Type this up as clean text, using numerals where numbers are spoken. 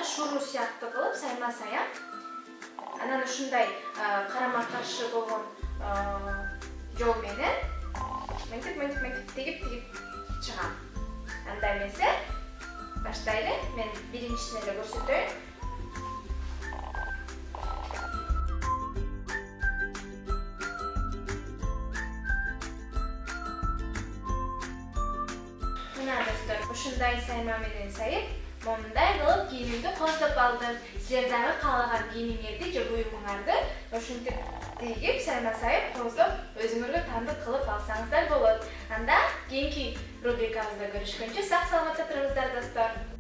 шуру сияқты кылып сайма-саян анан ушундай карама-каршы болгон жол менен мынтип тигип чыгам. Анда эмесе баштайлы. Мен биринчисин эле көрсөтөйүн. Мына достор, ушундай сайма менен сайып, момундай кылып кийимимди коздоп алдым. Силер дагы каалаган кийимиңерди же буюмуңарды ушинтип тигип, сайма-сайып коздоп, өзүңөргө тандык кылып алсаңыздар болот. Анда кийинки рубрикабызда көрүшкөнчө сак саламатта турыңуздар достор.